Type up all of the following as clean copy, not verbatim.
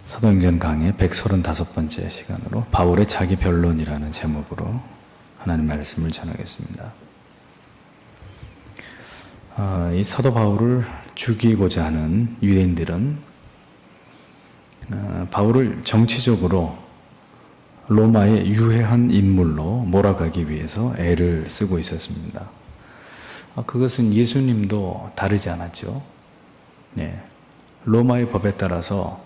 사도행전 강의 135번째 시간으로 바울의 자기 변론이라는 제목으로 하나님 말씀을 전하겠습니다. 이 사도 바울을 죽이고자 하는 유대인들은 바울을 정치적으로 로마의 유해한 인물로 몰아가기 위해서 애를 쓰고 있었습니다. 그것은 예수님도 다르지 않았죠. 로마의 법에 따라서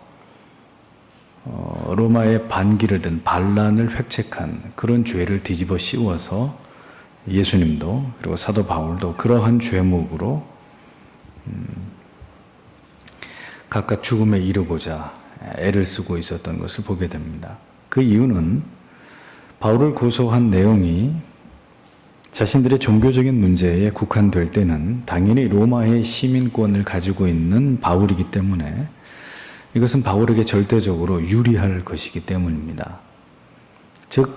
로마의 반기를 든 반란을 획책한 그런 죄를 뒤집어 씌워서 예수님도 그리고 사도 바울도 그러한 죄목으로 각각 죽음에 이르고자 애를 쓰고 있었던 것을 보게 됩니다. 그 이유는 바울을 고소한 내용이 자신들의 종교적인 문제에 국한될 때는 당연히 로마의 시민권을 가지고 있는 바울이기 때문에 이것은 바울에게 절대적으로 유리할 것이기 때문입니다. 즉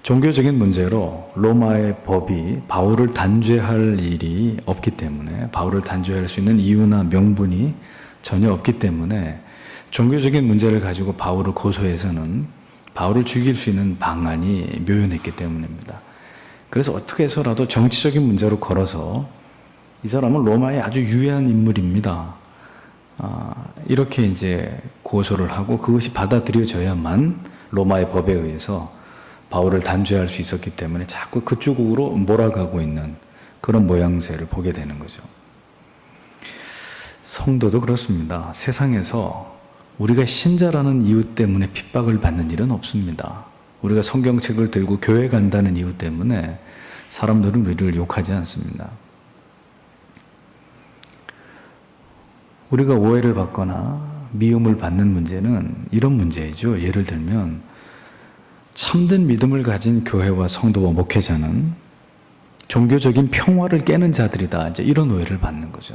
종교적인 문제로 로마의 법이 바울을 단죄할 일이 없기 때문에 바울을 단죄할 수 있는 이유나 명분이 전혀 없기 때문에 종교적인 문제를 가지고 바울을 고소해서는 바울을 죽일 수 있는 방안이 묘연했기 때문입니다. 그래서 어떻게 해서라도 정치적인 문제로 걸어서 이 사람은 로마의 아주 유해한 인물입니다. 이렇게 이제 고소를 하고 그것이 받아들여져야만 로마의 법에 의해서 바울을 단죄할 수 있었기 때문에 자꾸 그쪽으로 몰아가고 있는 그런 모양새를 보게 되는 거죠. 성도도 그렇습니다. 세상에서 우리가 신자라는 이유 때문에 핍박을 받는 일은 없습니다. 우리가 성경책을 들고 교회 간다는 이유 때문에 사람들은 우리를 욕하지 않습니다. 우리가 오해를 받거나 미움을 받는 문제는 이런 문제이죠. 예를 들면 참된 믿음을 가진 교회와 성도와 목회자는 종교적인 평화를 깨는 자들이다. 이제 이런 오해를 받는 거죠.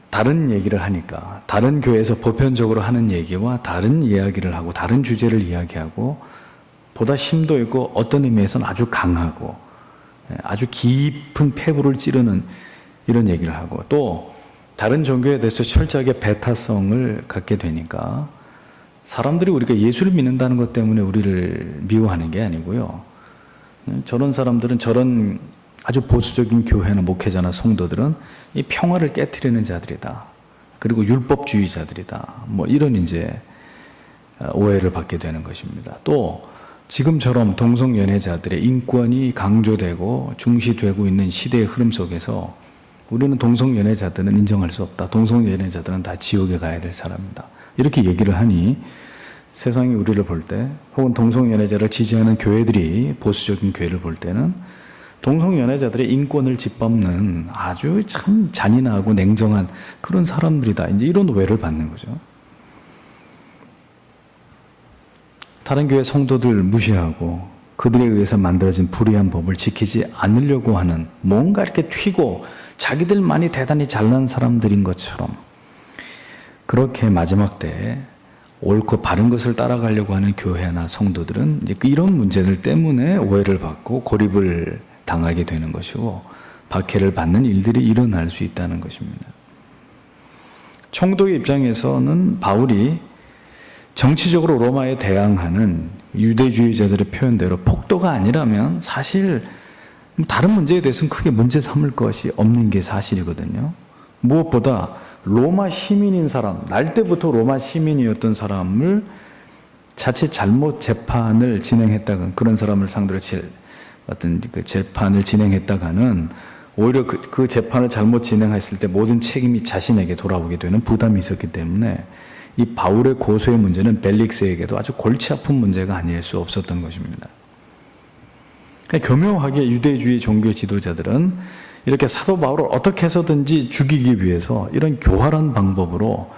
다른 얘기를 하니까 다른 교회에서 보편적으로 하는 얘기와 다른 이야기를 하고 다른 주제를 이야기하고 보다 심도 있고 어떤 의미에서는 아주 강하고 아주 깊은 폐부를 찌르는 이런 얘기를 하고 또 다른 종교에 대해서 철저하게 배타성을 갖게 되니까 사람들이 우리가 예수를 믿는다는 것 때문에 우리를 미워하는 게 아니고요. 저런 사람들은 저런 아주 보수적인 교회나 목회자나 성도들은 이 평화를 깨트리는 자들이다. 그리고 율법주의자들이다. 뭐 이런 이제 오해를 받게 되는 것입니다. 또 지금처럼 동성연애자들의 인권이 강조되고 중시되고 있는 시대의 흐름 속에서 우리는 동성연애자들은 인정할 수 없다. 동성연애자들은 다 지옥에 가야 될 사람이다. 이렇게 얘기를 하니 세상이 우리를 볼 때 혹은 동성연애자를 지지하는 교회들이 보수적인 교회를 볼 때는 동성연애자들의 인권을 짓밟는 아주 참 잔인하고 냉정한 그런 사람들이다. 이제 이런 오해를 받는 거죠. 다른 교회 성도들 무시하고 그들에 의해서 만들어진 불의한 법을 지키지 않으려고 하는 뭔가 이렇게 튀고 자기들만이 대단히 잘난 사람들인 것처럼 그렇게 마지막 때 옳고 바른 것을 따라가려고 하는 교회나 성도들은 이제 이런 문제들 때문에 오해를 받고 고립을 당하게 되는 것이고 박해를 받는 일들이 일어날 수 있다는 것입니다. 총독의 입장에서는 바울이 정치적으로 로마에 대항하는 유대주의자들의 표현대로 폭도가 아니라면 사실 다른 문제에 대해서는 크게 문제 삼을 것이 없는 게 사실이거든요. 무엇보다 로마 시민인 사람, 날 때부터 로마 시민이었던 사람을 자칫 잘못 재판을 진행했다가 그런 사람을 상대로 어떤 그 재판을 진행했다가는 오히려 그 재판을 잘못 진행했을 때 모든 책임이 자신에게 돌아오게 되는 부담이 있었기 때문에 이 바울의 고소의 문제는 벨릭스에게도 아주 골치 아픈 문제가 아닐 수 없었던 것입니다. 교묘하게 유대주의 종교 지도자들은 이렇게 사도 바울을 어떻게 해서든지 죽이기 위해서 이런 교활한 방법으로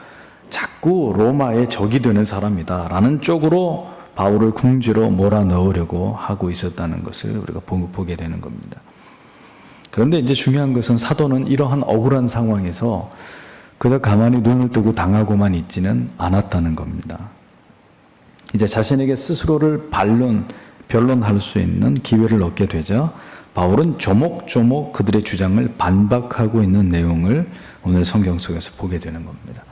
자꾸 로마의 적이 되는 사람이다라는 쪽으로 바울을 궁지로 몰아넣으려고 하고 있었다는 것을 우리가 보게 되는 겁니다. 그런데 이제 중요한 것은 사도는 이러한 억울한 상황에서 그저 가만히 눈을 뜨고 당하고만 있지는 않았다는 겁니다. 이제 자신에게 스스로를 변론할 수 있는 기회를 얻게 되자 바울은 조목조목 그들의 주장을 반박하고 있는 내용을 오늘 성경 속에서 보게 되는 겁니다.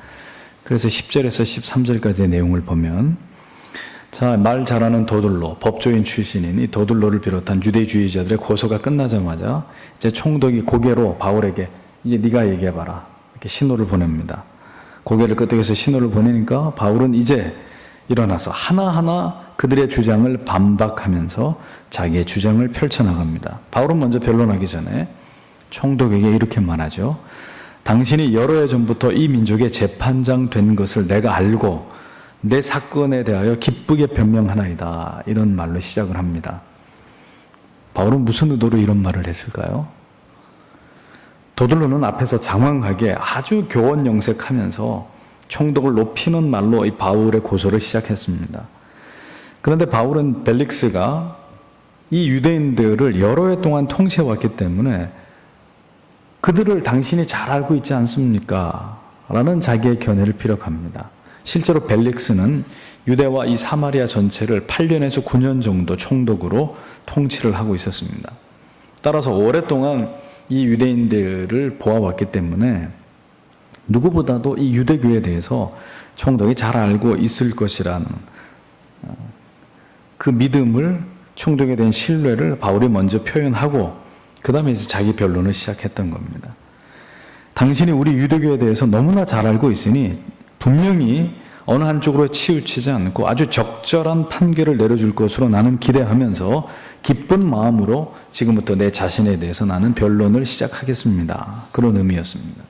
그래서 10절에서 13절까지의 내용을 보면, 자, 말 잘하는 도들로, 법조인 출신인 이 도들로를 비롯한 유대주의자들의 고소가 끝나자마자 이제 총독이 고개로 바울에게 이제 네가 얘기해봐라, 이렇게 신호를 보냅니다. 고개를 끄덕여서 신호를 보내니까 바울은 이제 일어나서 하나하나 그들의 주장을 반박하면서 자기의 주장을 펼쳐나갑니다. 바울은 먼저 변론하기 전에 총독에게 이렇게 말하죠. 당신이 여러 해 전부터 이 민족의 재판장 된 것을 내가 알고 내 사건에 대하여 기쁘게 변명하나이다. 이런 말로 시작을 합니다. 바울은 무슨 의도로 이런 말을 했을까요? 도들로는 앞에서 장황하게 아주 교원영색하면서 총독을 높이는 말로 이 바울의 고소를 시작했습니다. 그런데 바울은 벨릭스가 이 유대인들을 여러 해 동안 통치해왔기 때문에 그들을 당신이 잘 알고 있지 않습니까? 라는 자기의 견해를 피력합니다. 실제로 벨릭스는 유대와 이 사마리아 전체를 8년에서 9년 정도 총독으로 통치를 하고 있었습니다. 따라서 오랫동안 이 유대인들을 보아왔기 때문에 누구보다도 이 유대교에 대해서 총독이 잘 알고 있을 것이라는 그 믿음을, 총독에 대한 신뢰를 바울이 먼저 표현하고 그 다음에 이제 자기 변론을 시작했던 겁니다. 당신이 우리 유대교에 대해서 너무나 잘 알고 있으니 분명히 어느 한쪽으로 치우치지 않고 아주 적절한 판결을 내려줄 것으로 나는 기대하면서 기쁜 마음으로 지금부터 내 자신에 대해서 나는 변론을 시작하겠습니다. 그런 의미였습니다.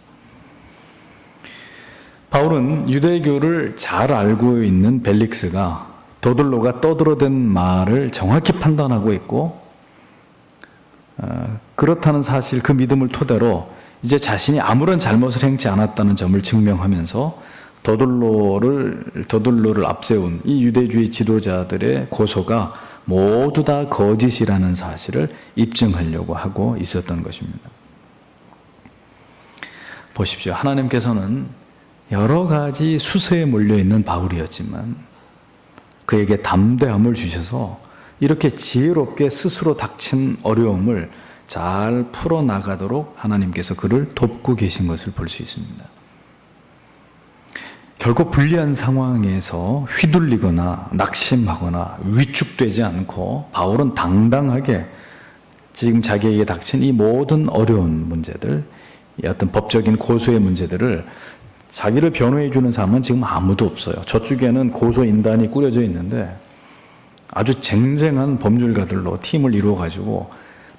바울은 유대교를 잘 알고 있는 벨릭스가 도들로가 떠들어댄 말을 정확히 판단하고 있고, 그렇다는 사실, 그 믿음을 토대로 이제 자신이 아무런 잘못을 행치 않았다는 점을 증명하면서 도들로를 앞세운 이 유대주의 지도자들의 고소가 모두 다 거짓이라는 사실을 입증하려고 하고 있었던 것입니다. 보십시오. 하나님께서는 여러 가지 수세에 몰려있는 바울이었지만 그에게 담대함을 주셔서 이렇게 지혜롭게 스스로 닥친 어려움을 잘 풀어나가도록 하나님께서 그를 돕고 계신 것을 볼 수 있습니다. 결코 불리한 상황에서 휘둘리거나 낙심하거나 위축되지 않고 바울은 당당하게 지금 자기에게 닥친 이 모든 어려운 문제들, 이 어떤 법적인 고소의 문제들을 자기를 변호해 주는 사람은 지금 아무도 없어요. 저쪽에는 고소인단이 꾸려져 있는데 아주 쟁쟁한 법률가들로 팀을 이루어가지고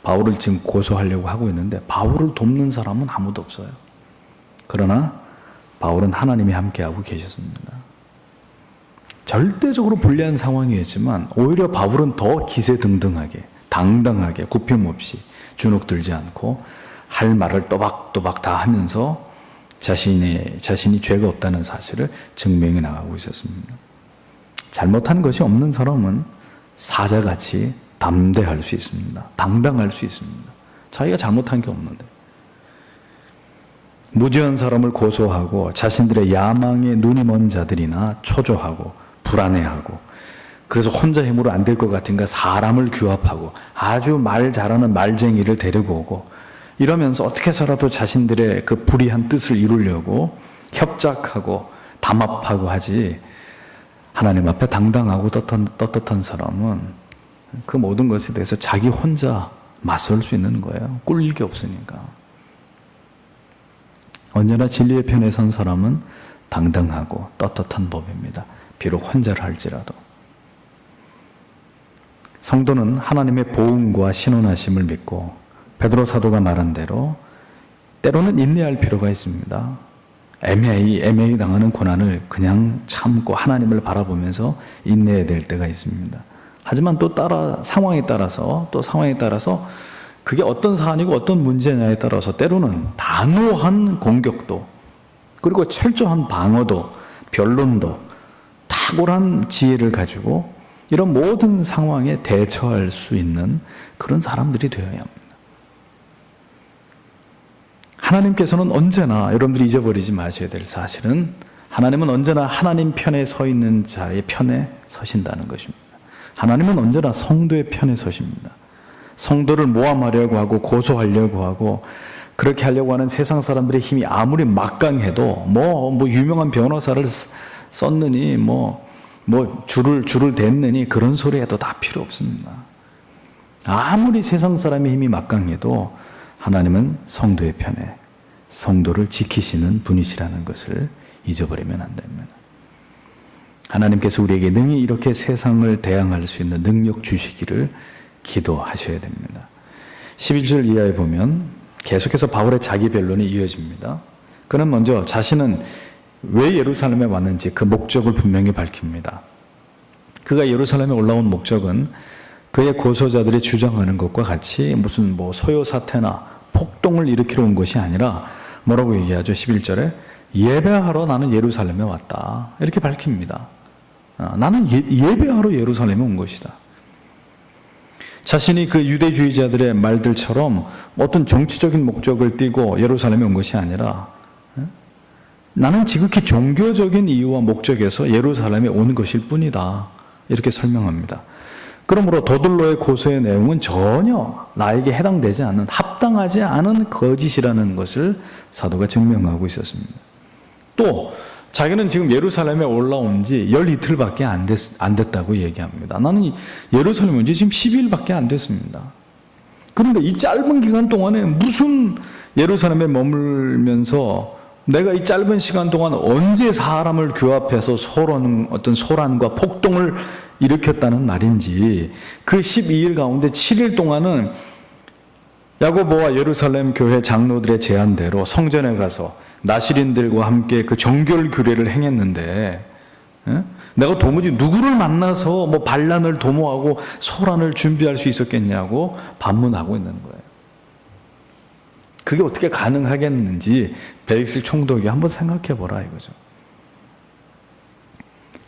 바울을 지금 고소하려고 하고 있는데 바울을 돕는 사람은 아무도 없어요. 그러나 바울은 하나님이 함께하고 계셨습니다. 절대적으로 불리한 상황이었지만 오히려 바울은 더 기세등등하게, 당당하게, 굽힘없이 주눅들지 않고 할 말을 또박또박 다 하면서 자신이 죄가 없다는 사실을 증명해 나가고 있었습니다. 잘못한 것이 없는 사람은 사자같이 담대할 수 있습니다. 당당할 수 있습니다. 자기가 잘못한 게 없는데. 무죄한 사람을 고소하고 자신들의 야망에 눈이 먼 자들이나 초조하고 불안해하고, 그래서 혼자 힘으로 안 될 것 같으니까 사람을 규합하고 아주 말 잘하는 말쟁이를 데리고 오고, 이러면서 어떻게 해서라도 자신들의 그 불의한 뜻을 이루려고 협작하고 담합하고 하지, 하나님 앞에 당당하고 떳떳한 사람은 그 모든 것에 대해서 자기 혼자 맞설 수 있는 거예요. 꿀릴 게 없으니까. 언제나 진리의 편에 선 사람은 당당하고 떳떳한 법입니다. 비록 혼자를 할지라도. 성도는 하나님의 보응과 신원하심을 믿고 베드로 사도가 말한 대로 때로는 인내할 필요가 있습니다. 애매히 당하는 고난을 그냥 참고 하나님을 바라보면서 인내해야 될 때가 있습니다. 하지만 또 상황에 따라서 그게 어떤 사안이고 어떤 문제냐에 따라서 때로는 단호한 공격도, 그리고 철저한 방어도, 변론도, 탁월한 지혜를 가지고 이런 모든 상황에 대처할 수 있는 그런 사람들이 되어야 합니다. 하나님께서는 언제나, 여러분들이 잊어버리지 마셔야 될 사실은, 하나님은 언제나 하나님 편에 서 있는 자의 편에 서신다는 것입니다. 하나님은 언제나 성도의 편에 서십니다. 성도를 모함하려고 하고 고소하려고 하고 그렇게 하려고 하는 세상 사람들의 힘이 아무리 막강해도 뭐 유명한 변호사를 썼느니 줄을 댔느니 그런 소리 해도 다 필요 없습니다. 아무리 세상 사람의 힘이 막강해도 하나님은 성도의 편에 성도를 지키시는 분이시라는 것을 잊어버리면 안 됩니다. 하나님께서 우리에게 능히 이렇게 세상을 대항할 수 있는 능력 주시기를 기도하셔야 됩니다. 11절 이하에 보면 계속해서 바울의 자기 변론이 이어집니다. 그는 먼저 자신은 왜 예루살렘에 왔는지 그 목적을 분명히 밝힙니다. 그가 예루살렘에 올라온 목적은 그의 고소자들이 주장하는 것과 같이 무슨 소요 사태나 폭동을 일으키러 온 것이 아니라 뭐라고 얘기하죠? 11절에 예배하러 나는 예루살렘에 왔다. 이렇게 밝힙니다. 나는 예배하러 예루살렘에 온 것이다. 자신이 그 유대주의자들의 말들처럼 어떤 정치적인 목적을 띠고 예루살렘에 온 것이 아니라 나는 지극히 종교적인 이유와 목적에서 예루살렘에 온 것일 뿐이다. 이렇게 설명합니다. 그러므로 더들로의 고소의 내용은 전혀 나에게 해당되지 않는, 합당하지 않은 거짓이라는 것을 사도가 증명하고 있었습니다. 또 자기는 지금 예루살렘에 올라온 지 열 이틀밖에 안 됐다고 얘기합니다. 나는 예루살렘에 온 지 지금 10일밖에 안 됐습니다. 그런데 이 짧은 기간 동안에 무슨 예루살렘에 머물면서 내가 이 짧은 시간 동안 언제 사람을 규합해서 어떤 소란과 폭동을 일으켰다는 말인지, 그 12일 가운데 7일 동안은 야고보와 예루살렘 교회 장로들의 제안대로 성전에 가서 나시린들과 함께 그 정결 규례를 행했는데 내가 도무지 누구를 만나서 반란을 도모하고 소란을 준비할 수 있었겠냐고 반문하고 있는 거예요. 그게 어떻게 가능하겠는지 벨릭스 총독이 한번 생각해 보라 이거죠.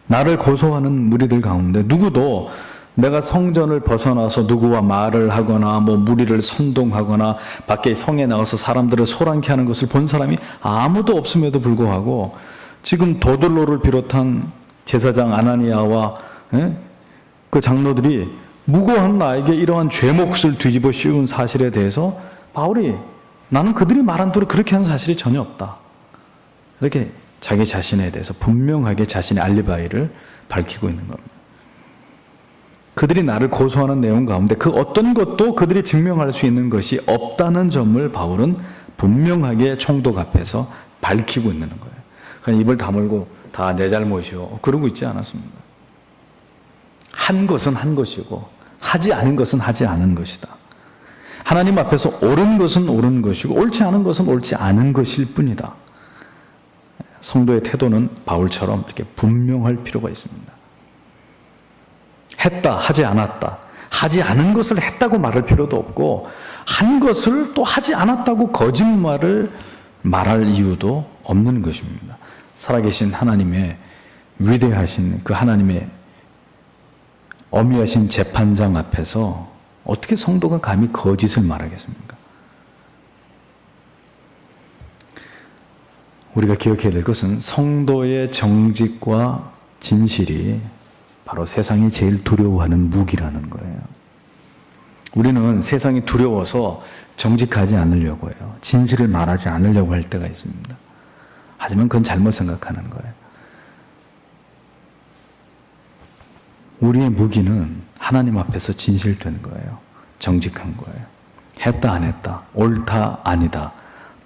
나를 고소하는 무리들 가운데 누구도 내가 성전을 벗어나서 누구와 말을 하거나 무리를 선동하거나 밖에 성에 나가서 사람들을 소란케 하는 것을 본 사람이 아무도 없음에도 불구하고 지금 더들로를 비롯한 제사장 아나니아와 그 장로들이 무고한 나에게 이러한 죄몫을 뒤집어 씌운 사실에 대해서 바울이 나는 그들이 말한 대로 그렇게 한 사실이 전혀 없다. 이렇게 자기 자신에 대해서 분명하게 자신의 알리바이를 밝히고 있는 겁니다. 그들이 나를 고소하는 내용 가운데 그 어떤 것도 그들이 증명할 수 있는 것이 없다는 점을 바울은 분명하게 총독 앞에서 밝히고 있는 거예요. 그냥 입을 다물고 다 내 잘못이요 그러고 있지 않았습니다. 한 것은 한 것이고 하지 않은 것은 하지 않은 것이다. 하나님 앞에서 옳은 것은 옳은 것이고 옳지 않은 것은 옳지 않은 것일 뿐이다. 성도의 태도는 바울처럼 이렇게 분명할 필요가 있습니다. 했다, 하지 않았다. 하지 않은 것을 했다고 말할 필요도 없고 한 것을 또 하지 않았다고 거짓말을 말할 이유도 없는 것입니다. 살아계신 하나님의 위대하신 그 하나님의 어미하신 재판장 앞에서 어떻게 성도가 감히 거짓을 말하겠습니까? 우리가 기억해야 될 것은 성도의 정직과 진실이 바로 세상이 제일 두려워하는 무기라는 거예요. 우리는 세상이 두려워서 정직하지 않으려고 해요. 진실을 말하지 않으려고 할 때가 있습니다. 하지만 그건 잘못 생각하는 거예요. 우리의 무기는 하나님 앞에서 진실된 거예요. 정직한 거예요. 했다 안 했다, 옳다 아니다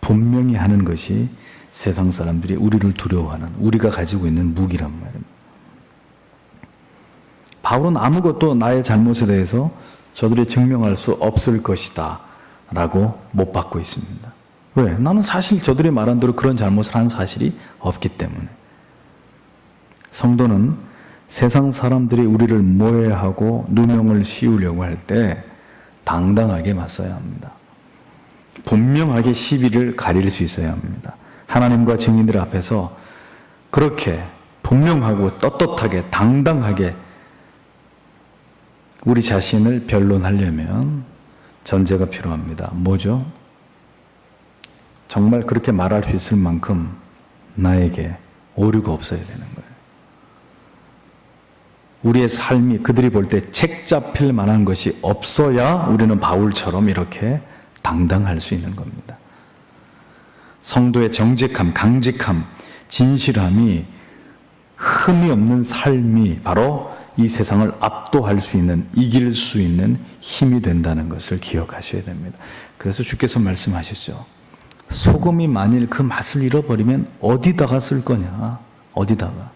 분명히 하는 것이 세상 사람들이 우리를 두려워하는, 우리가 가지고 있는 무기란 말입니다. 바울은 아무것도 나의 잘못에 대해서 저들이 증명할 수 없을 것이다 라고 못 받고 있습니다. 왜? 나는 사실 저들이 말한 대로 그런 잘못을 한 사실이 없기 때문에. 성도는 세상 사람들이 우리를 모해하고 누명을 씌우려고 할 때 당당하게 맞서야 합니다. 분명하게 시비를 가릴 수 있어야 합니다. 하나님과 증인들 앞에서 그렇게 분명하고 떳떳하게 당당하게 우리 자신을 변론하려면 전제가 필요합니다. 뭐죠? 정말 그렇게 말할 수 있을 만큼 나에게 오류가 없어야 되는 거예요. 우리의 삶이 그들이 볼 때 책 잡힐 만한 것이 없어야 우리는 바울처럼 이렇게 당당할 수 있는 겁니다. 성도의 정직함, 강직함, 진실함이 흠이 없는 삶이 바로 이 세상을 압도할 수 있는, 이길 수 있는 힘이 된다는 것을 기억하셔야 됩니다. 그래서 주께서 말씀하셨죠. 소금이 만일 그 맛을 잃어버리면 어디다가 쓸 거냐? 어디다가?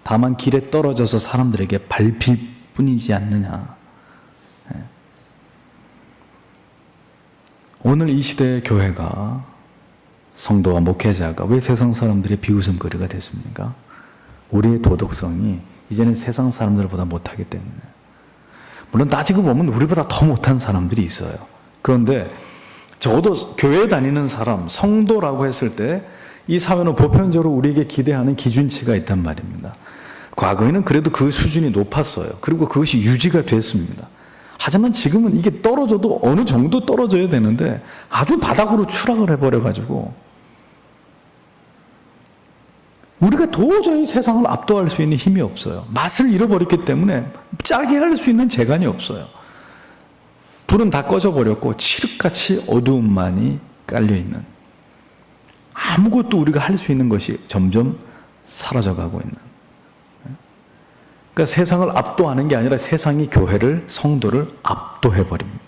다만 길에 떨어져서 사람들에게 밟힐 뿐이지 않느냐. 오늘 이 시대의 교회가, 성도와 목회자가 왜 세상 사람들의 비웃음거리가 됐습니까? 우리의 도덕성이 이제는 세상 사람들보다 못하기 때문에. 물론 따지고 보면 우리보다 더 못한 사람들이 있어요. 그런데 적어도 교회 다니는 사람, 성도라고 했을 때 이 사회는 보편적으로 우리에게 기대하는 기준치가 있단 말입니다. 과거에는 그래도 그 수준이 높았어요. 그리고 그것이 유지가 됐습니다. 하지만 지금은 이게 떨어져도 어느 정도 떨어져야 되는데 아주 바닥으로 추락을 해버려가지고 우리가 도저히 세상을 압도할 수 있는 힘이 없어요. 맛을 잃어버렸기 때문에 짜게 할 수 있는 재간이 없어요. 불은 다 꺼져버렸고 칠흑같이 어두움만이 깔려있는, 아무것도 우리가 할 수 있는 것이 점점 사라져가고 있는, 그러니까 세상을 압도하는 게 아니라 세상이 교회를, 성도를 압도해버립니다.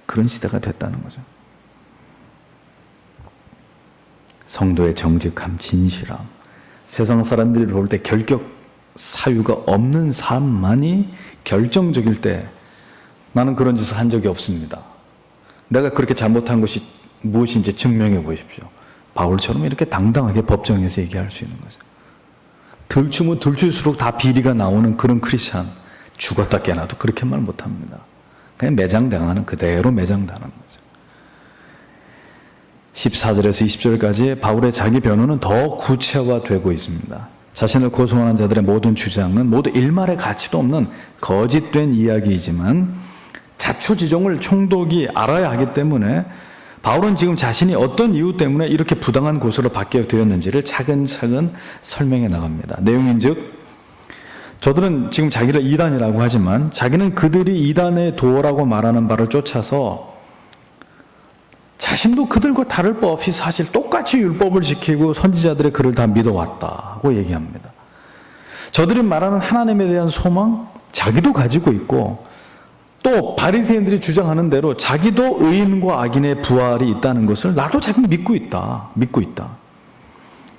그런 시대가 됐다는 거죠. 성도의 정직함, 진실함, 세상 사람들이 볼 때 결격 사유가 없는 삶만이 결정적일 때 나는 그런 짓을 한 적이 없습니다. 내가 그렇게 잘못한 것이 무엇인지 증명해 보십시오. 바울처럼 이렇게 당당하게 법정에서 얘기할 수 있는 거죠. 들추면 들출수록 다 비리가 나오는 그런 크리스찬, 죽었다 깨나도 그렇게 말 못합니다. 그냥 매장당하는, 그대로 매장당하는 거죠. 14절에서 20절까지 바울의 자기 변호는 더 구체화되고 있습니다. 자신을 고소하는 자들의 모든 주장은 모두 일말의 가치도 없는 거짓된 이야기이지만 자초지종을 총독이 알아야 하기 때문에 바울은 지금 자신이 어떤 이유 때문에 이렇게 부당한 고소로 받게 되었는지를 차근차근 설명해 나갑니다. 내용인즉 저들은 지금 자기를 이단이라고 하지만 자기는 그들이 이단의 도라고 말하는 바를 쫓아서 자신도 그들과 다를 바 없이 사실 똑같이 율법을 지키고 선지자들의 글을 다 믿어왔다고 얘기합니다. 저들이 말하는 하나님에 대한 소망, 자기도 가지고 있고 또 바리새인들이 주장하는 대로 자기도 의인과 악인의 부활이 있다는 것을 나도 자기 믿고 있다.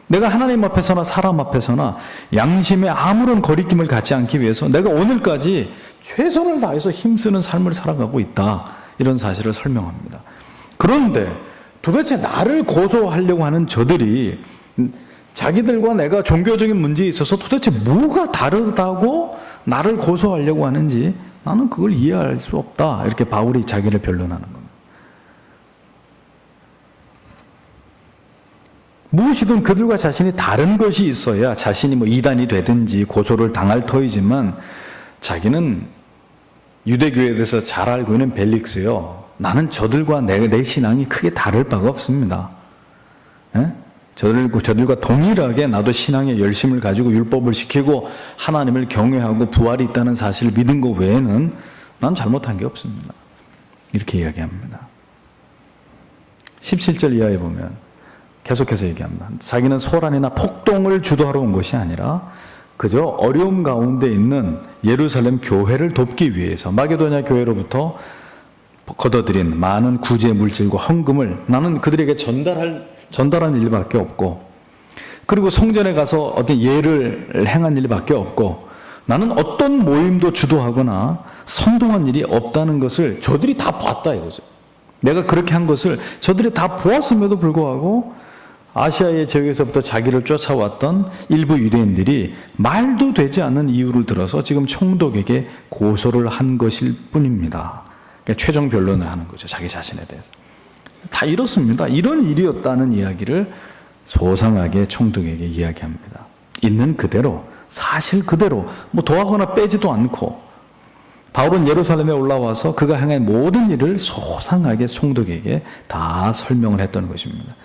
내가 하나님 앞에서나 사람 앞에서나 양심에 아무런 거리낌을 갖지 않기 위해서 내가 오늘까지 최선을 다해서 힘쓰는 삶을 살아가고 있다. 이런 사실을 설명합니다. 그런데 도대체 나를 고소하려고 하는 저들이 자기들과 내가 종교적인 문제에 있어서 도대체 뭐가 다르다고 나를 고소하려고 하는지 나는 그걸 이해할 수 없다. 이렇게 바울이 자기를 변론하는 겁니다. 무엇이든 그들과 자신이 다른 것이 있어야 자신이 이단이 되든지 고소를 당할 터이지만 자기는 유대교에 대해서 잘 알고 있는 벨릭스요. 나는 저들과 내 신앙이 크게 다를 바가 없습니다. 저들과 동일하게 나도 신앙의 열심을 가지고 율법을 지키고 하나님을 경외하고 부활이 있다는 사실을 믿은 것 외에는 난 잘못한 게 없습니다. 이렇게 이야기합니다. 17절 이하에 보면 계속해서 얘기합니다. 자기는 소란이나 폭동을 주도하러 온 것이 아니라 그저 어려움 가운데 있는 예루살렘 교회를 돕기 위해서 마게도냐 교회로부터 걷어들인 많은 구제 물질과 헌금을 나는 그들에게 전달한 일밖에 없고, 그리고 성전에 가서 어떤 예를 행한 일밖에 없고, 나는 어떤 모임도 주도하거나 선동한 일이 없다는 것을 저들이 다 봤다 이거죠. 내가 그렇게 한 것을 저들이 다 보았음에도 불구하고 아시아의 지역에서부터 자기를 쫓아왔던 일부 유대인들이 말도 되지 않는 이유를 들어서 지금 총독에게 고소를 한 것일 뿐입니다. 그러니까 최종 변론을 하는 거죠. 자기 자신에 대해서. 다 이렇습니다. 이런 일이었다는 이야기를 소상하게 총독에게 이야기합니다. 있는 그대로, 사실 그대로, 더하거나 빼지도 않고 바울은 예루살렘에 올라와서 그가 행한 모든 일을 소상하게 총독에게 다 설명을 했던 것입니다.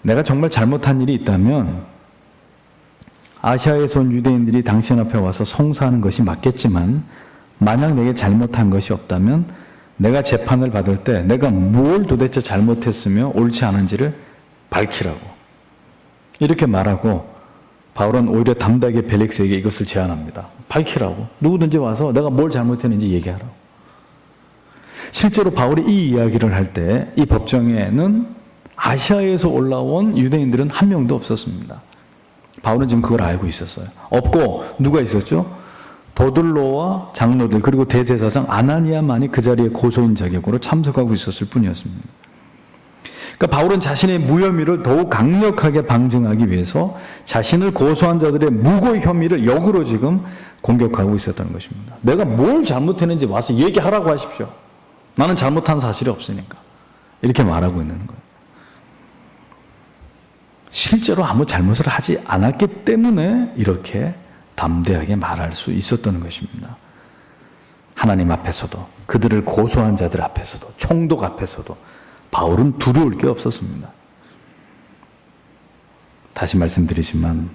내가 정말 잘못한 일이 있다면 아시아에서 온 유대인들이 당신 앞에 와서 송사하는 것이 맞겠지만 만약 내게 잘못한 것이 없다면 내가 재판을 받을 때 내가 뭘 도대체 잘못했으며 옳지 않은지를 밝히라고. 이렇게 말하고 바울은 오히려 담대하게 벨릭스에게 이것을 제안합니다. 밝히라고. 누구든지 와서 내가 뭘 잘못했는지 얘기하라고. 실제로 바울이 이 이야기를 할 때 이 법정에는 아시아에서 올라온 유대인들은 한 명도 없었습니다. 바울은 지금 그걸 알고 있었어요. 없고 누가 있었죠? 더둘로와 장로들 그리고 대제사장 아나니아만이 그 자리에 고소인 자격으로 참석하고 있었을 뿐이었습니다. 그러니까 바울은 자신의 무혐의를 더욱 강력하게 방증하기 위해서 자신을 고소한 자들의 무고 혐의를 역으로 지금 공격하고 있었다는 것입니다. 내가 뭘 잘못했는지 와서 얘기하라고 하십시오. 나는 잘못한 사실이 없으니까. 이렇게 말하고 있는 거예요. 실제로 아무 잘못을 하지 않았기 때문에 이렇게 담대하게 말할 수 있었던 것입니다. 하나님 앞에서도 그들을 고소한 자들 앞에서도 총독 앞에서도 바울은 두려울 게 없었습니다. 다시 말씀드리지만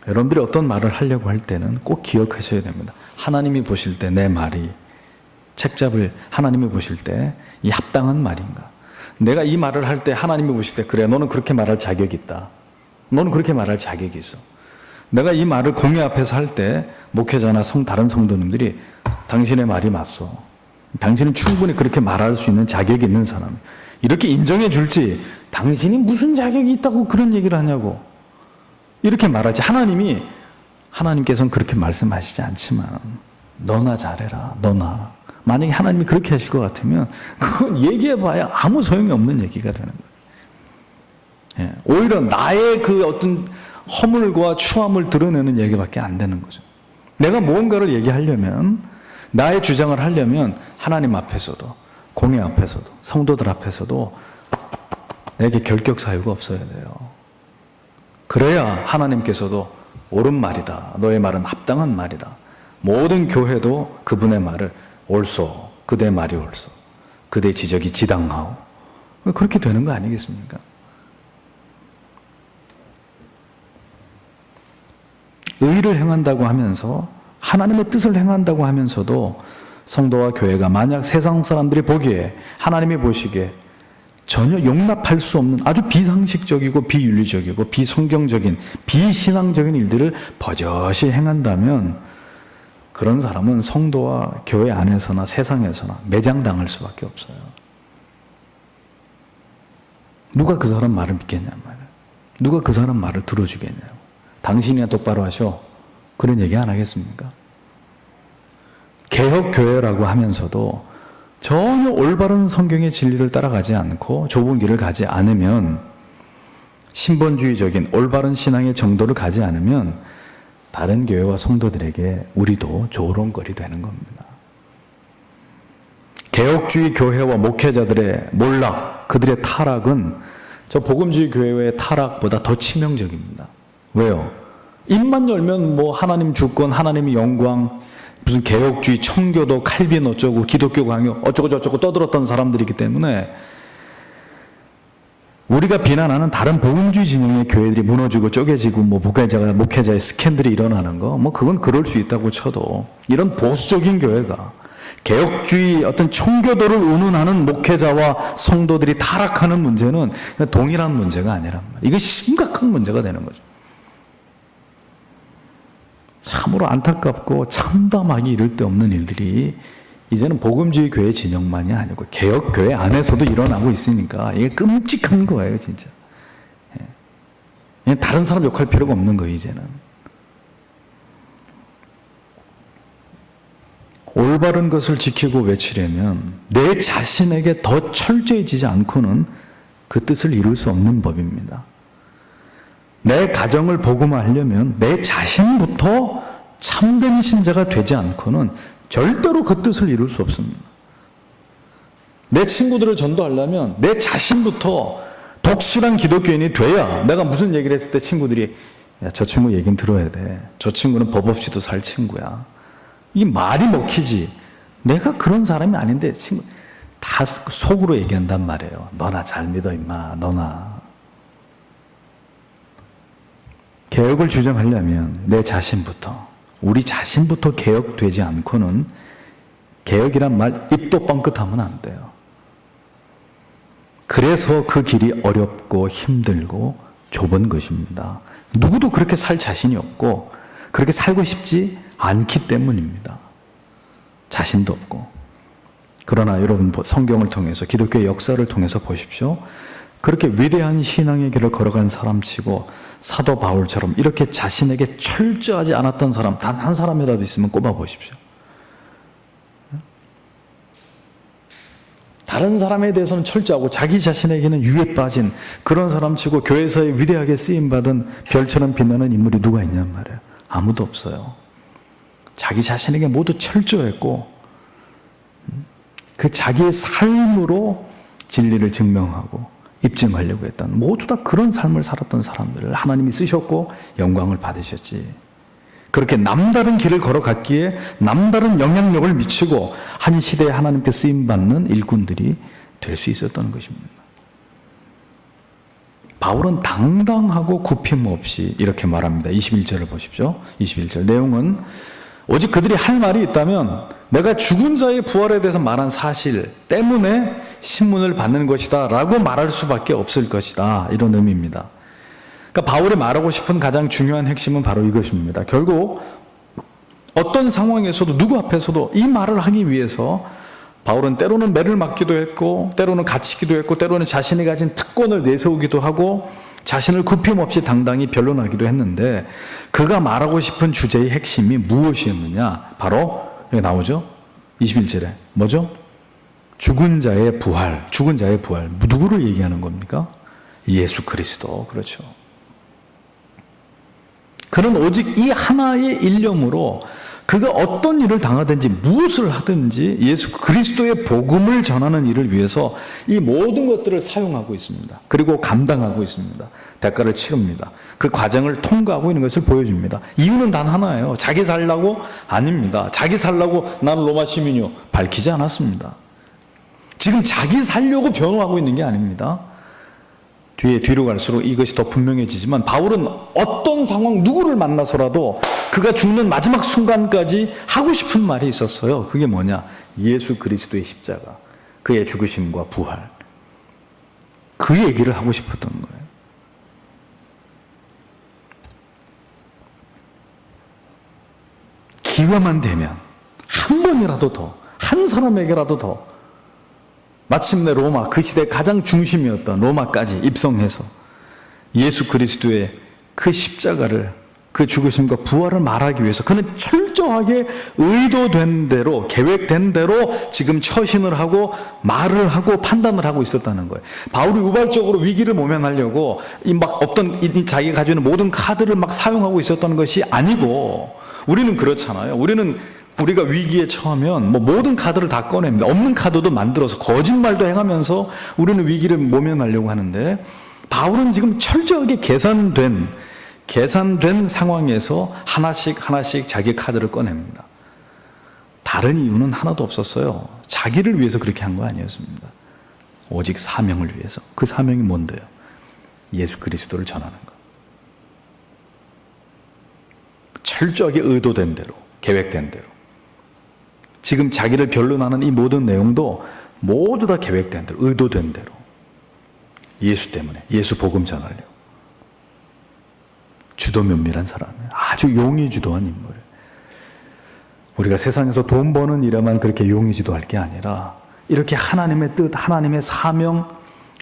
여러분들이 어떤 말을 하려고 할 때는 꼭 기억하셔야 됩니다. 하나님이 보실 때 내 말이 책잡을 하나님이 보실 때 이 합당한 말인가? 내가 이 말을 할 때 하나님이 보실 때 그래 너는 그렇게 말할 자격이 있다. 너는 그렇게 말할 자격이 있어. 내가 이 말을 공회 앞에서 할 때 목회자나 다른 성도님들이 당신의 말이 맞소. 당신은 충분히 그렇게 말할 수 있는 자격이 있는 사람. 이렇게 인정해 줄지 당신이 무슨 자격이 있다고 그런 얘기를 하냐고. 이렇게 말하지. 하나님께서는 그렇게 말씀하시지 않지만 너나 잘해라. 너나. 만약에 하나님이 그렇게 하실 것 같으면 그건 얘기해봐야 아무 소용이 없는 얘기가 되는 거예요. 예, 오히려 나의 그 어떤 허물과 추함을 드러내는 얘기밖에 안 되는 거죠. 내가 무언가를 얘기하려면 나의 주장을 하려면 하나님 앞에서도 공회 앞에서도 성도들 앞에서도 내게 결격 사유가 없어야 돼요. 그래야 하나님께서도 옳은 말이다. 너의 말은 합당한 말이다. 모든 교회도 그분의 말을 옳소. 그대 말이 옳소. 그대 지적이 지당하오. 그렇게 되는 거 아니겠습니까? 의를 행한다고 하면서 하나님의 뜻을 행한다고 하면서도 성도와 교회가 만약 세상 사람들이 보기에 하나님이 보시기에 전혀 용납할 수 없는 아주 비상식적이고 비윤리적이고 비성경적인 비신앙적인 일들을 버젓이 행한다면 그런 사람은 성도와 교회 안에서나 세상에서나 매장당할 수밖에 없어요. 누가 그 사람 말을 믿겠냐 말이에요. 누가 그 사람 말을 들어주겠냐고. 당신이야 똑바로 하셔. 그런 얘기 안 하겠습니까? 개혁교회라고 하면서도 전혀 올바른 성경의 진리를 따라가지 않고 좁은 길을 가지 않으면 신본주의적인 올바른 신앙의 정도를 가지 않으면 다른 교회와 성도들에게 우리도 조롱거리 되는 겁니다. 개혁주의 교회와 목회자들의 몰락, 그들의 타락은 저 복음주의 교회의 타락보다 더 치명적입니다. 왜요? 입만 열면 뭐 하나님 주권, 하나님의 영광, 무슨 개혁주의, 청교도, 칼빈 어쩌고, 기독교 강요 어쩌고 저쩌고 떠들었던 사람들이기 때문에 우리가 비난하는 다른 복음주의 진영의 교회들이 무너지고 쪼개지고 뭐 목회자의 스캔들이 일어나는 거 뭐 그건 그럴 수 있다고 쳐도 이런 보수적인 교회가 개혁주의 어떤 청교도를 운운하는 목회자와 성도들이 타락하는 문제는 동일한 문제가 아니란 말이에요. 이게 심각한 문제가 되는 거죠. 참으로 안타깝고 참담하기 이를 데 없는 일들이 이제는 복음주의 교회 진영만이 아니고 개혁교회 안에서도 일어나고 있으니까 이게 끔찍한 거예요, 진짜. 예. 다른 사람 욕할 필요가 없는 거예요, 이제는. 올바른 것을 지키고 외치려면 내 자신에게 더 철저해지지 않고는 그 뜻을 이룰 수 없는 법입니다. 내 가정을 복음화하려면 내 자신부터 참된 신자가 되지 않고는 절대로 그 뜻을 이룰 수 없습니다. 내 친구들을 전도하려면 내 자신부터 독실한 기독교인이 돼야 내가 무슨 얘기를 했을 때 친구들이 야, 저 친구 얘기는 들어야 돼. 저 친구는 법 없이도 살 친구야. 이 말이 먹히지. 내가 그런 사람이 아닌데 친구 다 속으로 얘기한단 말이에요. 너나 잘 믿어 임마. 너나. 개혁을 주장하려면 내 자신부터 우리 자신부터 개혁되지 않고는 개혁이란 말 입도 뻥끗하면 안 돼요. 그래서 그 길이 어렵고 힘들고 좁은 것입니다. 누구도 그렇게 살 자신이 없고 그렇게 살고 싶지 않기 때문입니다. 자신도 없고. 그러나 여러분 성경을 통해서 기독교의 역사를 통해서 보십시오. 그렇게 위대한 신앙의 길을 걸어간 사람치고 사도 바울처럼 이렇게 자신에게 철저하지 않았던 사람 단 한 사람이라도 있으면 꼽아 보십시오. 다른 사람에 대해서는 철저하고 자기 자신에게는 유에 빠진 그런 사람치고 교회에서의 위대하게 쓰임받은 별처럼 빛나는 인물이 누가 있냔 말이에요. 아무도 없어요. 자기 자신에게 모두 철저했고 그 자기의 삶으로 진리를 증명하고 입증하려고 했던 모두 다 그런 삶을 살았던 사람들을 하나님이 쓰셨고 영광을 받으셨지. 그렇게 남다른 길을 걸어갔기에 남다른 영향력을 미치고 한 시대에 하나님께 쓰임받는 일꾼들이 될 수 있었던 것입니다. 바울은 당당하고 굽힘 없이 이렇게 말합니다. 21절을 보십시오. 21절 내용은 오직 그들이 할 말이 있다면 내가 죽은 자의 부활에 대해서 말한 사실 때문에 신문을 받는 것이다 라고 말할 수밖에 없을 것이다. 이런 의미입니다. 그러니까 바울이 말하고 싶은 가장 중요한 핵심은 바로 이것입니다. 결국 어떤 상황에서도 누구 앞에서도 이 말을 하기 위해서 바울은 때로는 매를 맞기도 했고 때로는 갇히기도 했고 때로는 자신이 가진 특권을 내세우기도 하고 자신을 굽힘 없이 당당히 변론하기도 했는데 그가 말하고 싶은 주제의 핵심이 무엇이었느냐? 바로 여기 나오죠? 21절에 뭐죠? 죽은 자의 부활. 죽은 자의 부활. 누구를 얘기하는 겁니까? 예수 그리스도. 그렇죠. 그는 오직 이 하나의 일념으로 그가 어떤 일을 당하든지 무엇을 하든지 예수 그리스도의 복음을 전하는 일을 위해서 이 모든 것들을 사용하고 있습니다. 그리고 감당하고 있습니다. 대가를 치릅니다. 그 과정을 통과하고 있는 것을 보여줍니다. 이유는 단 하나예요. 자기 살라고? 아닙니다. 자기 살라고 나는 로마 시민이요. 밝히지 않았습니다. 지금 자기 살려고 변호하고 있는 게 아닙니다. 뒤로 갈수록 이것이 더 분명해지지만 바울은 어떤 상황 누구를 만나서라도 그가 죽는 마지막 순간까지 하고 싶은 말이 있었어요. 그게 뭐냐? 예수 그리스도의 십자가, 그의 죽으심과 부활. 그 얘기를 하고 싶었던 거예요. 기회만 되면 한 번이라도 더, 한 사람에게라도 더 마침내 로마, 그 시대 가장 중심이었던 로마까지 입성해서 예수 그리스도의 그 십자가를, 그 죽으심과 부활을 말하기 위해서 그는 철저하게 의도된 대로, 계획된 대로 지금 처신을 하고 말을 하고 판단을 하고 있었다는 거예요. 바울이 우발적으로 위기를 모면하려고 자기가 가지고 있는 모든 카드를 막 사용하고 있었던 것이 아니고, 우리는 그렇잖아요. 우리가 위기에 처하면 모든 카드를 다 꺼냅니다. 없는 카드도 만들어서 거짓말도 행하면서 우리는 위기를 모면하려고 하는데, 바울은 지금 철저하게 계산된 상황에서 하나씩 자기 카드를 꺼냅니다. 다른 이유는 하나도 없었어요. 자기를 위해서 그렇게 한 거 아니었습니다. 오직 사명을 위해서. 그 사명이 뭔데요? 예수 그리스도를 전하는 것. 철저하게 의도된 대로, 계획된 대로. 지금 자기를 변론하는 이 모든 내용도 모두 다 계획된 대로, 의도된 대로. 예수 때문에, 예수 복음 전하려고. 주도 면밀한 사람이에요. 아주 용의 주도한 인물. 우리가 세상에서 돈 버는 일에만 그렇게 용의 주도할 게 아니라 이렇게 하나님의 뜻, 하나님의 사명,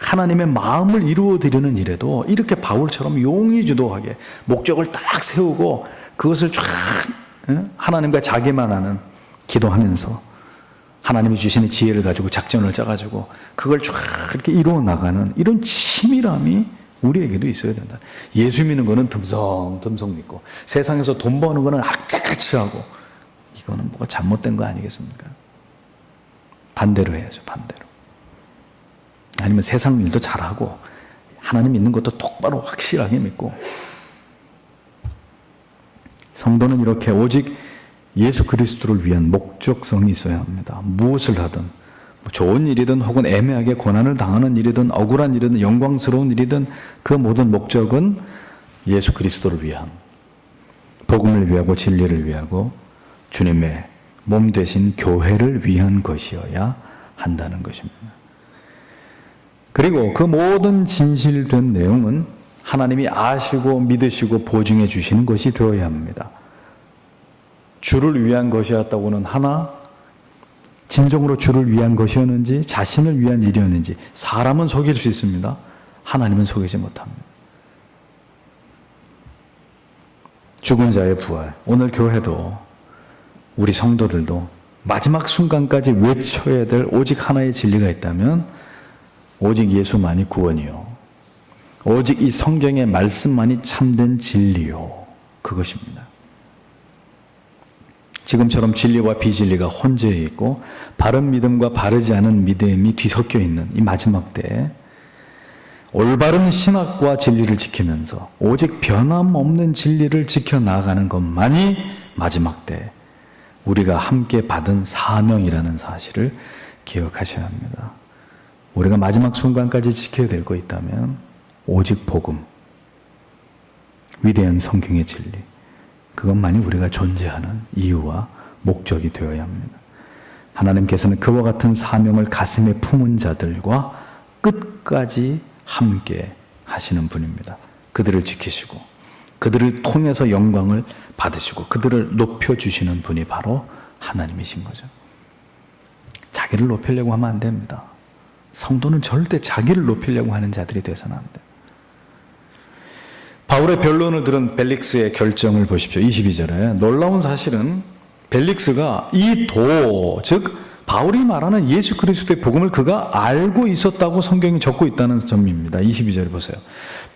하나님의 마음을 이루어드리는 일에도 이렇게 바울처럼 용의 주도하게 목적을 딱 세우고 그것을 쫙 하나님과 자기만 아는 기도하면서 하나님이 주시는 지혜를 가지고 작전을 짜가지고 그걸 쫙 이렇게 이루어 나가는 이런 치밀함이 우리에게도 있어야 된다. 예수 믿는 거는 듬성듬성 믿고 세상에서 돈 버는 거는 악착같이 하고, 이거는 뭐가 잘못된 거 아니겠습니까? 반대로 해야죠. 반대로. 아니면 세상 일도 잘하고 하나님 믿는 것도 똑바로 확실하게 믿고. 성도는 이렇게 오직 예수 그리스도를 위한 목적성이 있어야 합니다. 무엇을 하든, 좋은 일이든 혹은 애매하게 고난을 당하는 일이든 억울한 일이든 영광스러운 일이든 그 모든 목적은 예수 그리스도를 위한, 복음을 위하고 진리를 위하고 주님의 몸 되신 교회를 위한 것이어야 한다는 것입니다. 그리고 그 모든 진실된 내용은 하나님이 아시고 믿으시고 보증해 주시는 것이 되어야 합니다. 주를 위한 것이었다고는 하나, 진정으로 주를 위한 것이었는지 자신을 위한 일이었는지 사람은 속일 수 있습니다. 하나님은 속이지 못합니다. 죽은 자의 부활. 오늘 교회도 우리 성도들도 마지막 순간까지 외쳐야 될 오직 하나의 진리가 있다면 오직 예수만이 구원이요. 오직 이 성경의 말씀만이 참된 진리요. 그것입니다. 지금처럼 진리와 비진리가 혼재해 있고 바른 믿음과 바르지 않은 믿음이 뒤섞여 있는 이 마지막 때에 올바른 신학과 진리를 지키면서 오직 변함없는 진리를 지켜나가는 것만이 마지막 때 우리가 함께 받은 사명이라는 사실을 기억하셔야 합니다. 우리가 마지막 순간까지 지켜야 될 거 있다면 오직 복음, 위대한 성경의 진리, 그것만이 우리가 존재하는 이유와 목적이 되어야 합니다. 하나님께서는 그와 같은 사명을 가슴에 품은 자들과 끝까지 함께 하시는 분입니다. 그들을 지키시고 그들을 통해서 영광을 받으시고 그들을 높여주시는 분이 바로 하나님이신 거죠. 자기를 높이려고 하면 안 됩니다. 성도는 절대 자기를 높이려고 하는 자들이 돼서는 안 돼요. 바울의 변론을 들은 벨릭스의 결정을 보십시오. 22절에 놀라운 사실은 벨릭스가 이 도, 즉 바울이 말하는 예수 그리스도의 복음을 그가 알고 있었다고 성경이 적고 있다는 점입니다. 22절에 보세요.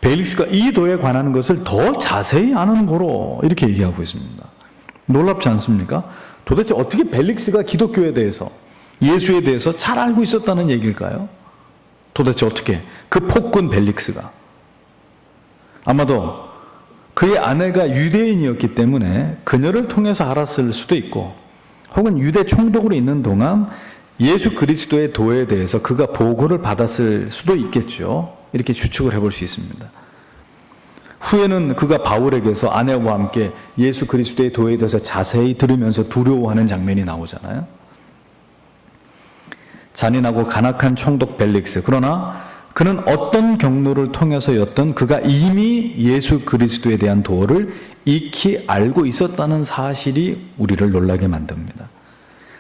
벨릭스가 이 도에 관한 것을 더 자세히 아는 거로 이렇게 얘기하고 있습니다. 놀랍지 않습니까? 도대체 어떻게 벨릭스가 기독교에 대해서, 예수에 대해서 잘 알고 있었다는 얘기일까요? 도대체 어떻게? 그 폭군 벨릭스가. 아마도 그의 아내가 유대인이었기 때문에 그녀를 통해서 알았을 수도 있고, 혹은 유대 총독으로 있는 동안 예수 그리스도의 도에 대해서 그가 보고를 받았을 수도 있겠죠. 이렇게 추측을 해볼 수 있습니다. 후에는 그가 바울에게서 아내와 함께 예수 그리스도의 도에 대해서 자세히 들으면서 두려워하는 장면이 나오잖아요. 잔인하고 간악한 총독 벨릭스. 그러나 그는 어떤 경로를 통해서였던 그가 이미 예수 그리스도에 대한 도를 익히 알고 있었다는 사실이 우리를 놀라게 만듭니다.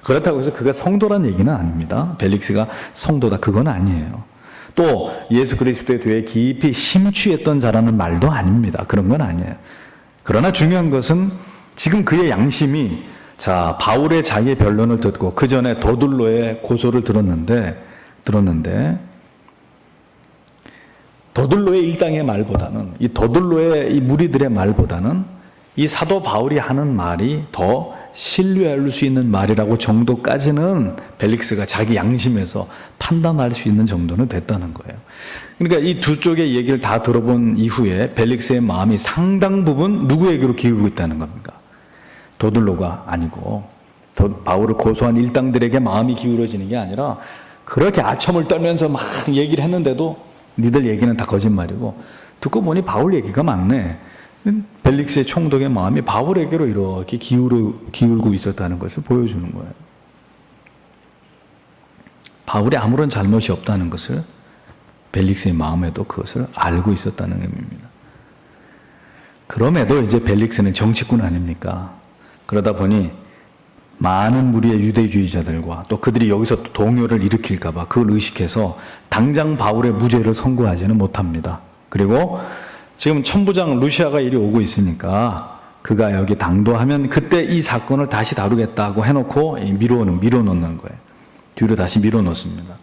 그렇다고 해서 그가 성도란 얘기는 아닙니다. 벨릭스가 성도다, 그건 아니에요. 또 예수 그리스도의 도에 깊이 심취했던 자라는 말도 아닙니다. 그런 건 아니에요. 그러나 중요한 것은 지금 그의 양심이, 자, 바울의 자기의 변론을 듣고 그 전에 더둘로의 고소를 들었는데 더둘로의 일당의 말보다는, 이 더둘로의 이 무리들의 말보다는 이 사도 바울이 하는 말이 더 신뢰할 수 있는 말이라고 정도까지는 벨릭스가 자기 양심에서 판단할 수 있는 정도는 됐다는 거예요. 그러니까 이 두 쪽의 얘기를 다 들어본 이후에 벨릭스의 마음이 상당 부분 누구에게로 기울고 있다는 겁니까? 더둘로가 아니고 바울을 고소한 일당들에게 마음이 기울어지는 게 아니라 그렇게 아첨을 떨면서 막 얘기를 했는데도 니들 얘기는 다 거짓말이고, 듣고 보니 바울 얘기가 맞네. 벨릭스의 총독의 마음이 바울에게로 이렇게 기울고 있었다는 것을 보여주는 거예요. 바울이 아무런 잘못이 없다는 것을 벨릭스의 마음에도 그것을 알고 있었다는 의미입니다. 그럼에도 이제 벨릭스는 정치꾼 아닙니까? 그러다 보니 많은 무리의 유대주의자들과 또 그들이 여기서 동요를 일으킬까봐 그걸 의식해서 당장 바울의 무죄를 선고하지는 못합니다. 그리고 지금 천부장 루시아가 이리 오고 있으니까 그가 여기 당도하면 그때 이 사건을 다시 다루겠다고 해놓고 밀어놓는 거예요. 뒤로 다시 밀어놓습니다.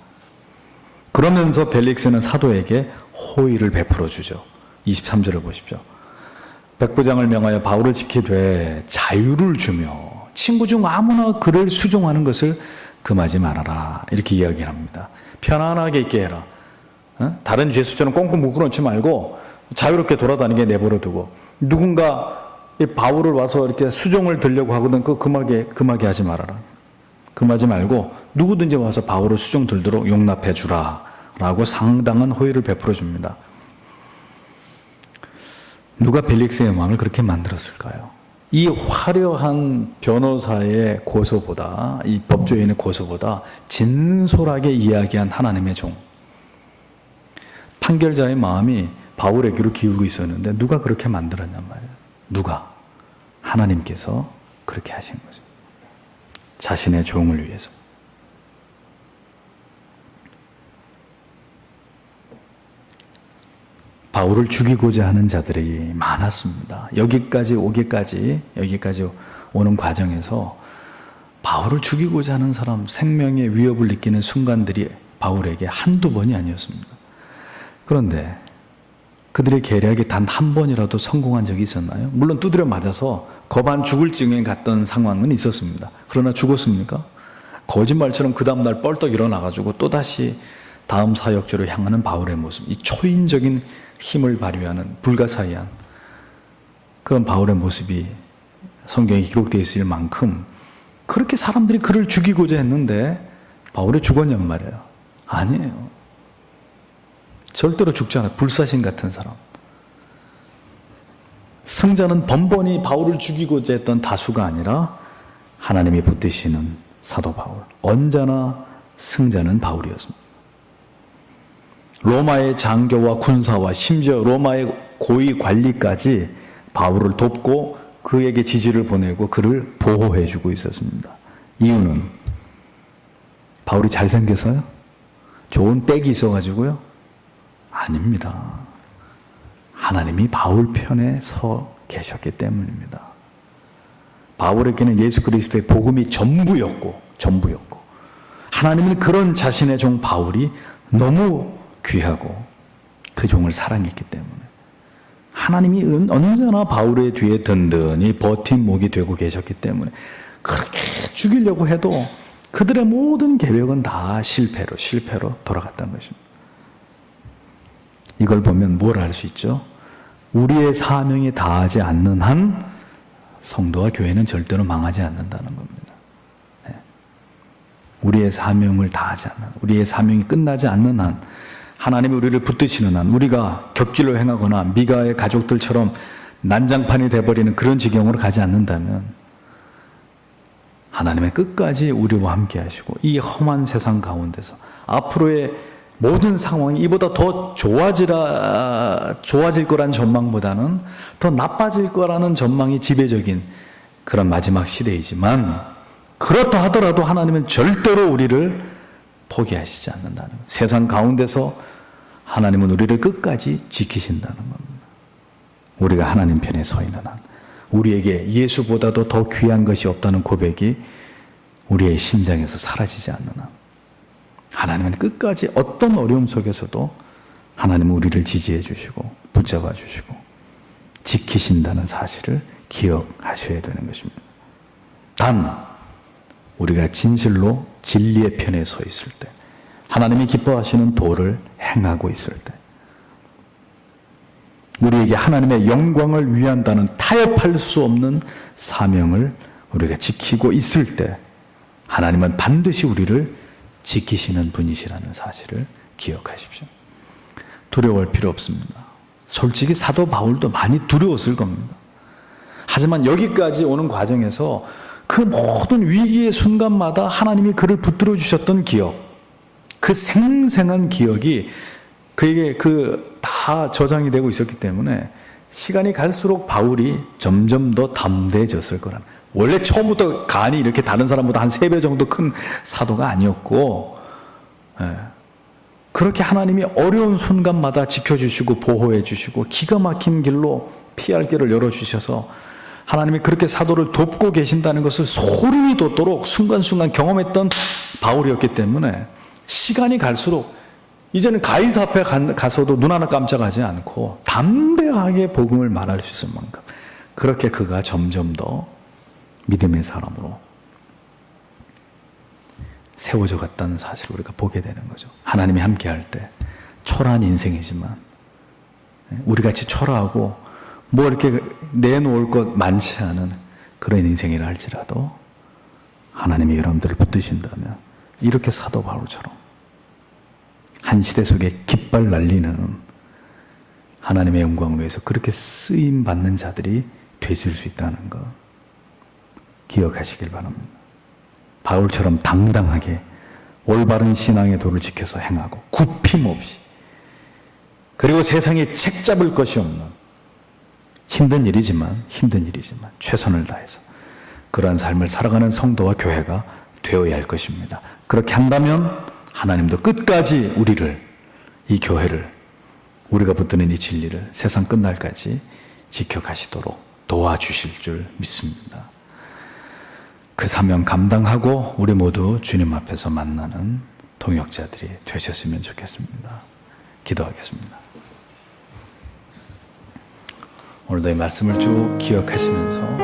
그러면서 벨릭스는 사도에게 호의를 베풀어 주죠. 23절을 보십시오. 백부장을 명하여 바울을 지키되 자유를 주며 친구 중 아무나 그를 수종하는 것을 금하지 말아라. 이렇게 이야기합니다. 편안하게 있게 해라. 다른 죄수처럼 꽁꽁 묶어놓지 말고 자유롭게 돌아다니게 내버려두고, 누군가 이 바울을 와서 이렇게 수종을 들려고 하거든 그 금하게 하지 말아라. 금하지 말고 누구든지 와서 바울을 수종 들도록 용납해 주라 라고 상당한 호의를 베풀어 줍니다. 누가 벨릭스의 마음을 그렇게 만들었을까요? 이 화려한 변호사의 고소보다, 이 법조인의 고소보다 진솔하게 이야기한 하나님의 종, 판결자의 마음이 바울에게로 기울고 있었는데 누가 그렇게 만들었냔 말이에요. 누가? 하나님께서 그렇게 하신 거죠. 자신의 종을 위해서. 바울을 죽이고자 하는 자들이 많았습니다. 여기까지 오는 과정에서 바울을 죽이고자 하는 사람, 생명의 위협을 느끼는 순간들이 바울에게 한두 번이 아니었습니다. 그런데 그들의 계략이 단 한 번이라도 성공한 적이 있었나요? 물론 두드려 맞아서 거반 죽을 징에 갔던 상황은 있었습니다. 그러나 죽었습니까? 거짓말처럼 그 다음날 뻘떡 일어나가지고 또다시 다음 사역지로 향하는 바울의 모습, 이 초인적인 힘을 발휘하는 불가사의한 그런 바울의 모습이 성경에 기록되어 있을 만큼 그렇게 사람들이 그를 죽이고자 했는데 바울이 죽었냔 말이에요. 아니에요. 절대로 죽지 않아요. 불사신 같은 사람. 승자는 번번이 바울을 죽이고자 했던 다수가 아니라 하나님이 붙드시는 사도 바울. 언제나 승자는 바울이었습니다. 로마의 장교와 군사와 심지어 로마의 고위 관리까지 바울을 돕고 그에게 지지를 보내고 그를 보호해주고 있었습니다. 이유는 바울이 잘생겨서요? 좋은 백이 있어가지고요? 아닙니다. 하나님이 바울 편에 서 계셨기 때문입니다. 바울에게는 예수 그리스도의 복음이 전부였고 하나님은 그런 자신의 종 바울이 너무 귀하고 그 종을 사랑했기 때문에 하나님이 언제나 바울의 뒤에 든든히 버팀목이 되고 계셨기 때문에 그렇게 죽이려고 해도 그들의 모든 계획은 다 실패로 돌아갔다는 것입니다. 이걸 보면 뭘 알 수 있죠? 우리의 사명이 다하지 않는 한 성도와 교회는 절대로 망하지 않는다는 겁니다. 네. 우리의 사명을 다하지 않는, 우리의 사명이 끝나지 않는 한, 하나님이 우리를 붙드시는 한, 우리가 격길로 행하거나 미가의 가족들처럼 난장판이 돼버리는 그런 지경으로 가지 않는다면 하나님의 끝까지 우리와 함께 하시고 이 험한 세상 가운데서 앞으로의 모든 상황이 이보다 더 좋아질 거란 전망보다는 더 나빠질 거라는 전망이 지배적인 그런 마지막 시대이지만 그렇다 하더라도 하나님은 절대로 우리를 포기하시지 않는다는 거예요. 세상 가운데서 하나님은 우리를 끝까지 지키신다는 겁니다. 우리가 하나님 편에 서 있는 한, 우리에게 예수보다도 더 귀한 것이 없다는 고백이 우리의 심장에서 사라지지 않는 한, 하나님은 끝까지 어떤 어려움 속에서도 하나님은 우리를 지지해 주시고 붙잡아 주시고 지키신다는 사실을 기억하셔야 되는 것입니다. 단 우리가 진실로 진리의 편에 서 있을 때, 하나님이 기뻐하시는 도를 행하고 있을 때, 우리에게 하나님의 영광을 위한다는 타협할 수 없는 사명을 우리가 지키고 있을 때 하나님은 반드시 우리를 지키시는 분이시라는 사실을 기억하십시오. 두려워할 필요 없습니다. 솔직히 사도 바울도 많이 두려웠을 겁니다. 하지만 여기까지 오는 과정에서 그 모든 위기의 순간마다 하나님이 그를 붙들어 주셨던 기억, 그 생생한 기억이 그에게 다 저장이 되고 있었기 때문에 시간이 갈수록 바울이 점점 더 담대해졌을 거라는, 원래 처음부터 간이 이렇게 다른 사람보다 한 3배 정도 큰 사도가 아니었고, 그렇게 하나님이 어려운 순간마다 지켜주시고 보호해 주시고 기가 막힌 길로 피할 길을 열어주셔서 하나님이 그렇게 사도를 돕고 계신다는 것을 소름이 돋도록 순간순간 경험했던 바울이었기 때문에 시간이 갈수록 이제는 가이사 앞에 가서도 눈 하나 깜짝하지 않고 담대하게 복음을 말할 수 있을 만큼 그렇게 그가 점점 더 믿음의 사람으로 세워져 갔다는 사실을 우리가 보게 되는 거죠. 하나님이 함께 할 때 초라한 인생이지만 우리같이 초라하고 뭐 이렇게 내놓을 것 많지 않은 그런 인생이라 할지라도 하나님이 여러분들을 붙드신다면 이렇게 사도 바울처럼 한 시대 속에 깃발 날리는 하나님의 영광을 위해서 그렇게 쓰임 받는 자들이 되실 수 있다는 것 기억하시길 바랍니다. 바울처럼 당당하게 올바른 신앙의 도를 지켜서 행하고 굽힘 없이 그리고 세상에 책 잡을 것이 없는 힘든 일이지만 최선을 다해서 그러한 삶을 살아가는 성도와 교회가 되어야 할 것입니다. 그렇게 한다면 하나님도 끝까지 우리를, 이 교회를, 우리가 붙드는 이 진리를 세상 끝날까지 지켜가시도록 도와주실 줄 믿습니다. 그 사명 감당하고 우리 모두 주님 앞에서 만나는 동역자들이 되셨으면 좋겠습니다. 기도하겠습니다. 오늘도 이 말씀을 쭉 기억하시면서